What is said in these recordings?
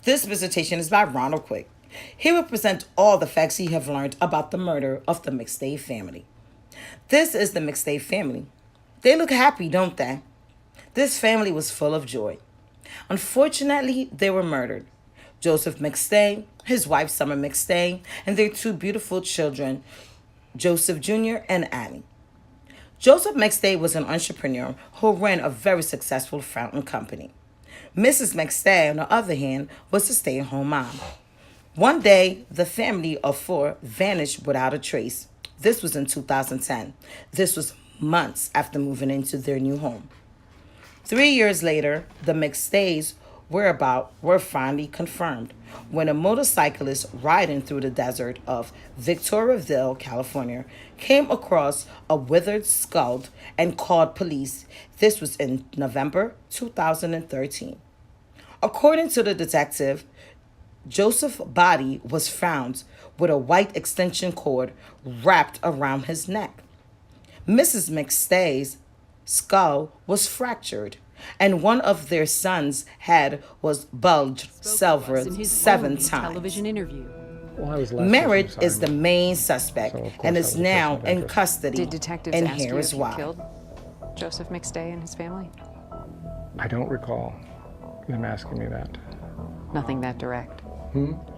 This visitation is by Ronald Quick. He will present all the facts he have learned about the murder of the McStay family. This is the McStay family. They look happy, don't they? This family was full of joy. Unfortunately, they were murdered. Joseph McStay, his wife Summer McStay, and their two beautiful children, Joseph Jr. and Annie. Joseph McStay was an entrepreneur who ran a very successful fountain company. Mrs. McStay, on the other hand, was a stay-at-home mom. One day, the family of four vanished without a trace. This was in 2010. This was months after moving into their new home. 3 years later, the McStays' whereabouts were finally confirmed when a motorcyclist riding through the desert of Victoriaville, California, came across a withered skull and called police. This was in November 2013. According to the detective, Joseph's body was found with a white extension cord wrapped around his neck. Mrs. McStay's skull was fractured, and one of their sons' head was bulged seven times. Television interview. Merritt is the main suspect and is now in custody. Did detectives and ask here you is if you why. killed Joseph McStay and his family? I don't recall them asking me that. Nothing that direct.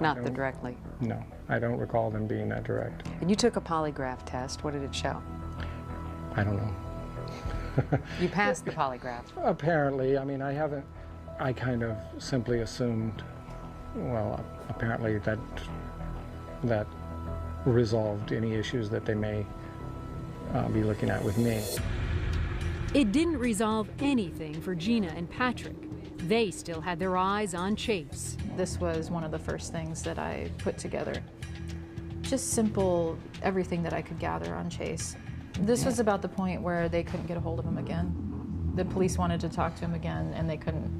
Not the directly. No, I don't recall them being that direct. And you took a polygraph test. What did it show? I don't know. You passed the polygraph. Apparently, I mean, I kind of simply assumed, well, apparently that resolved any issues that they may be looking at with me. It didn't resolve anything for Gina and Patrick. They still had their eyes on Chase. This was one of the first things that I put together. Just simple, everything that I could gather on Chase. This was about the point where they couldn't get a hold of him again. The police wanted to talk to him again, and they couldn't.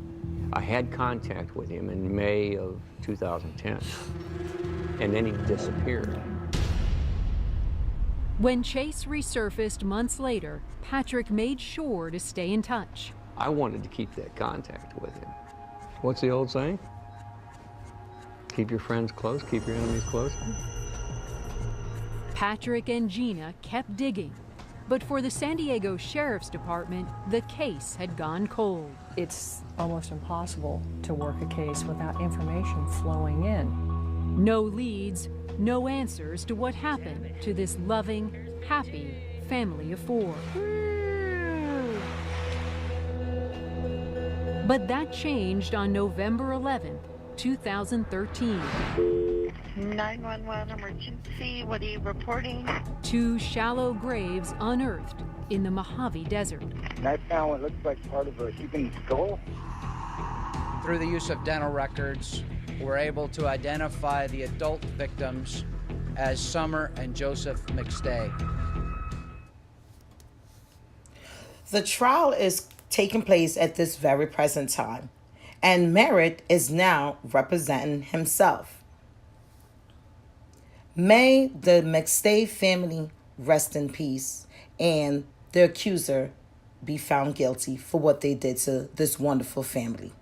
I had contact with him in May of 2010, and then he disappeared. When Chase resurfaced months later, Patrick made sure to stay in touch. I wanted to keep that contact with him. What's the old saying? Keep your friends close, keep your enemies close. Patrick and Gina kept digging, but for the San Diego Sheriff's Department, the case had gone cold. It's almost impossible to work a case without information flowing in. No leads, no answers to what happened to this loving, happy family of four. But that changed on November 11th, 2013. 911 emergency, what are you reporting? Two shallow graves unearthed in the Mojave Desert. And I found what looks like part of a human skull. Through the use of dental records, we're able to identify the adult victims as Summer and Joseph McStay. The trial is taking place at this very present time, and Merritt is now representing himself. May the McStay family rest in peace, and the accuser be found guilty for what they did to this wonderful family.